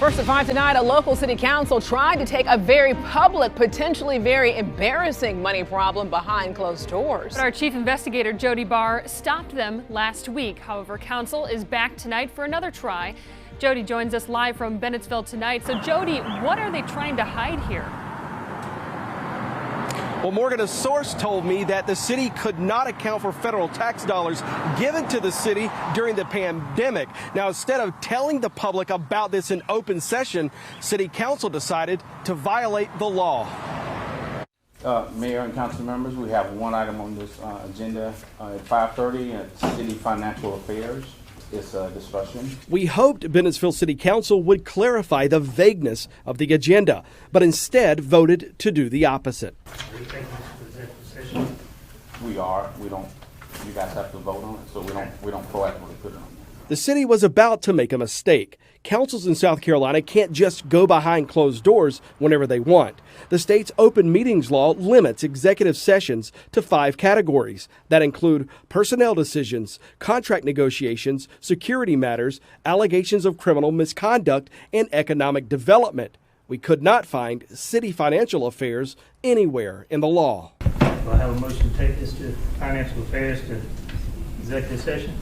First at 5 tonight, a local city council tried to take a very public, potentially very embarrassing money problem behind closed doors. But our chief investigator, Jody Barr, stopped them last week. However, council is back tonight for another try. Jody joins us live from Bennettsville tonight. So Jody, what are they trying to hide here? Well, Morgan, a source told me that the city could not account for federal tax dollars given to the city during the pandemic. Now, instead of telling the public about this in open session, city council decided to violate the law. Mayor and council members, we have one item on this agenda at 5:30 at City Financial Affairs. It's a discussion. We hoped Bennettsville City Council would clarify the vagueness of the agenda, but instead voted to do the opposite. Are you taking this to executive session? We are. We don't. You guys have to vote on it, so we don't proactively put it on. The city was about to make a mistake. Councils in South Carolina can't just go behind closed doors whenever they want. The state's open meetings law limits executive sessions to 5 categories that include personnel decisions, contract negotiations, security matters, allegations of criminal misconduct, and economic development. We could not find city financial affairs anywhere in the law. Do I have a motion to take this to financial affairs to executive session?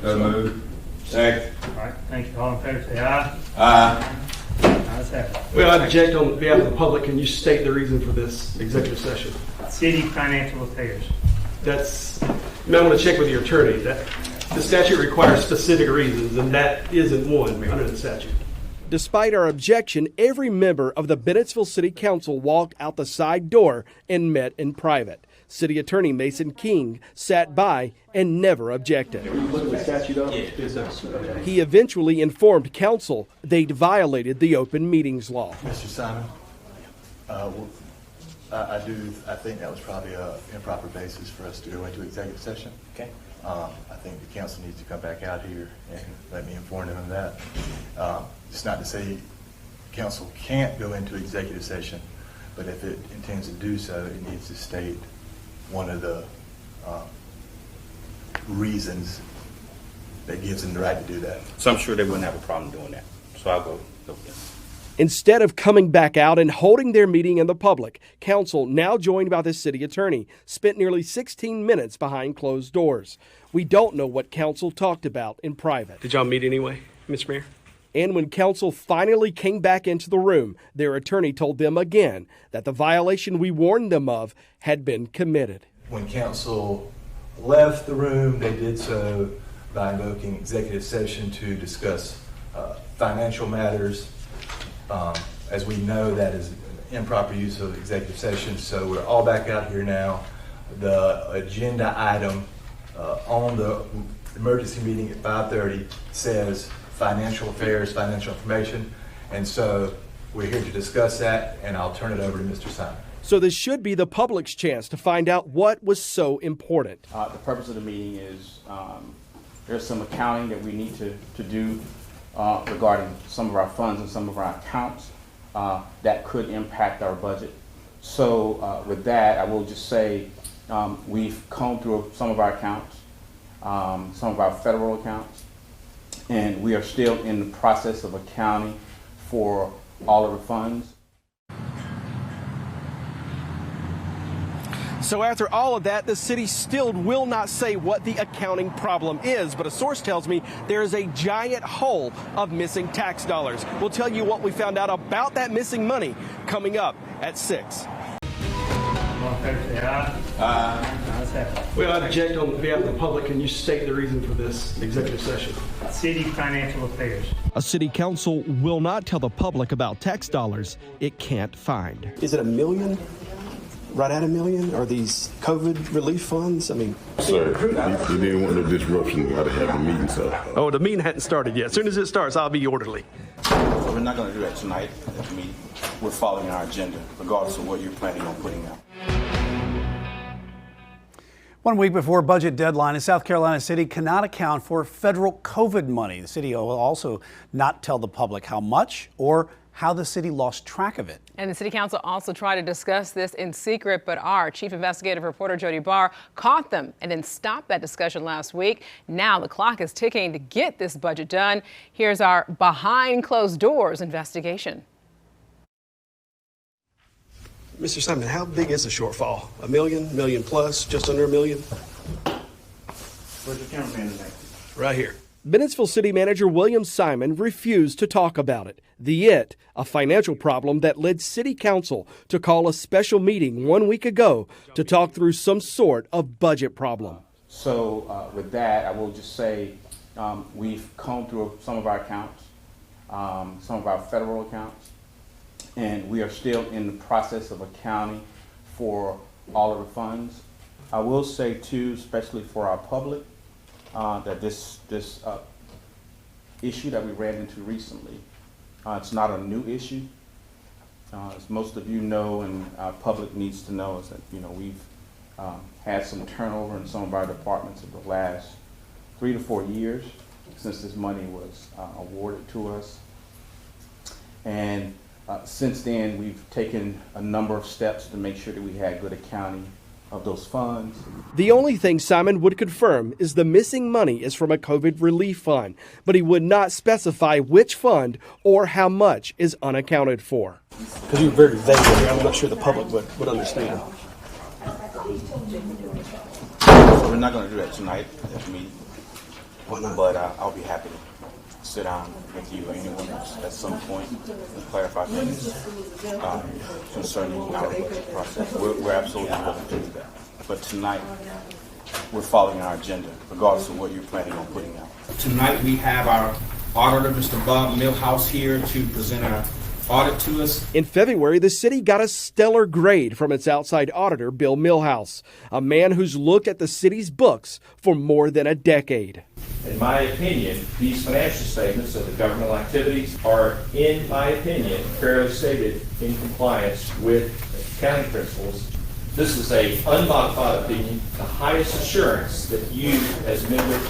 So moved. Second. All right, thank you. All in favor, say aye. Aye. Ayes have it. Well, I object on behalf of the public. Can you state the reason for this executive session? City financial affairs. You might want to check with your attorney. The statute requires specific reasons, and that isn't one under the statute. Despite our objection, every member of the Bennettsville City Council walked out the side door and met in private. City Attorney Mason King sat by and never objected. He eventually informed council they'd violated the open meetings law. Mr. Simon, I think that was probably an improper basis for us to go into executive session. Okay. I think the council needs to come back out here and let me inform them of that. It's not to say council can't go into executive session, but if it intends to do so, it needs to state one of the reasons that gives them the right to do that. So I'm sure they wouldn't have a problem doing that. So I'll go with this. Instead of coming back out and holding their meeting in the public, council, now joined by the city attorney, spent nearly 16 minutes behind closed doors. We don't know what council talked about in private. Did y'all meet anyway, Mr. Mayor? And when council finally came back into the room, their attorney told them again that the violation we warned them of had been committed. When council left the room, they did so by invoking executive session to discuss financial matters. As we know, that is improper use of executive session, so we're all back out here now. The agenda item on the emergency meeting at 5:30 says financial affairs, financial information, and so we're here to discuss that, and I'll turn it over to Mr. Simon. So this should be the public's chance to find out what was so important. The purpose of the meeting is there's some accounting that we need to do regarding some of our funds and some of our accounts that could impact our budget. So with that, I will just say we've combed through some of our accounts, some of our federal accounts, and we are still in the process of accounting for all of the funds. So after all of that, the city still will not say what the accounting problem is, but a source tells me there is a giant hole of missing tax dollars. We'll tell you what we found out about that missing money coming up at 6. All in favor, say aye. Aye. Ayes have it. Well, I object on behalf of the public. Can you state the reason for this executive session? City financial affairs. A city council will not tell the public about tax dollars it can't find. Is it $1 million? Right at $1 million? Are these COVID relief funds? I mean, Sir, you didn't want no disruption. You got to have a meeting, sir. Oh, the meeting hadn't started yet. As soon as it starts, I'll be orderly. So we're not going to do that tonight at the meeting. We're following our agenda, regardless of what you're planning on putting out. 1 week before budget deadline, a South Carolina city cannot account for federal COVID money. The city will also not tell the public how much or how the city lost track of it. And the City Council also tried to discuss this in secret, but our chief investigative reporter Jody Barr caught them and then stopped that discussion last week. Now the clock is ticking to get this budget done. Here's our behind closed doors investigation. Mr. Simon, how big is the shortfall? $1 million, million plus, just under $1 million? Where's the cameraman tonight? Right here. Bennettsville City Manager William Simon refused to talk about it. A financial problem that led City Council to call a special meeting 1 week ago to talk through some sort of budget problem. So with that, I will just say we've combed through some of our accounts, some of our federal accounts, and we are still in the process of accounting for all of the funds. I will say too, especially for our public, that this issue that we ran into recently, it's not a new issue. As most of you know, and our public needs to know, is that we've had some turnover in some of our departments over the last 3 to 4 years since this money was awarded to us, and since then we've taken a number of steps to make sure that we had good accounting of those funds. The only thing Simon would confirm is the missing money is from a COVID relief fund, but he would not specify which fund or how much is unaccounted for. Because you're very vague here, I'm not sure the public would understand. We're not going to do that tonight at the meeting. Why not? But I'll be happy to sit down with you or anyone else at some point and clarify things concerning our budget process. We're absolutely willing to do that. But tonight, we're following our agenda, regardless of what you're planning on putting out. Tonight, we have our auditor, Mr. Bob Millhouse, here to present our audit to us. In February, the city got a stellar grade from its outside auditor, Bill Millhouse, a man who's looked at the city's books for more than a decade. In my opinion, these financial statements of the governmental activities are, in my opinion, fairly stated in compliance with accounting principles. This is a unmodified opinion, the highest assurance that you, as members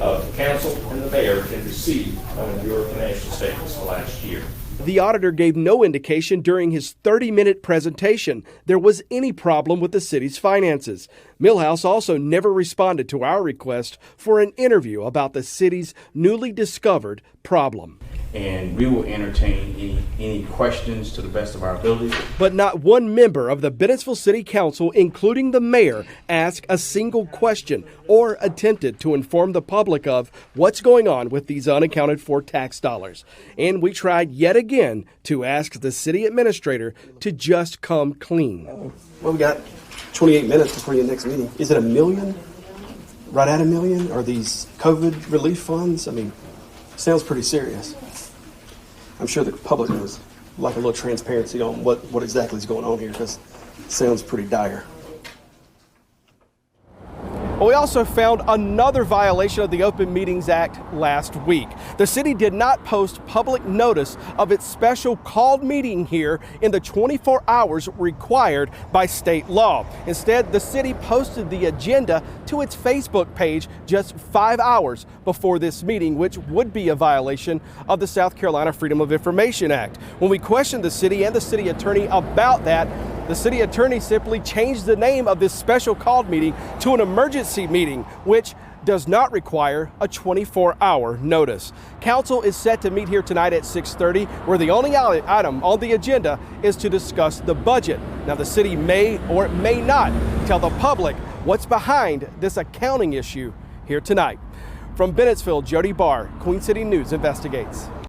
of the council and the mayor, can receive on your financial statements for last year. The auditor gave no indication during his 30-minute presentation there was any problem with the city's finances. Millhouse also never responded to our request for an interview about the city's newly discovered problem. And we will entertain any questions to the best of our ability. But not one member of the Bennettsville City Council, including the mayor, asked a single question or attempted to inform the public of what's going on with these unaccounted for tax dollars. And we tried yet again to ask the city administrator to just come clean. Well, we got 28 minutes before your next meeting. Is it $1 million? Right at $1 million? Are these COVID relief funds? I mean, sounds pretty serious. I'm sure the public would like a little transparency on what exactly is going on here, because it sounds pretty dire. We also found another violation of the Open Meetings Act last week. The city did not post public notice of its special called meeting here in the 24 hours required by state law. Instead, the city posted the agenda to its Facebook page just 5 hours before this meeting, which would be a violation of the South Carolina Freedom of Information Act. When we questioned the city and the city attorney about that, the city attorney simply changed the name of this special called meeting to an emergency meeting, which does not require a 24-hour notice. Council is set to meet here tonight at 6:30, where the only item on the agenda is to discuss the budget. Now, the city may or may not tell the public what's behind this accounting issue here tonight. From Bennettsville, Jody Barr, Queen City News investigates.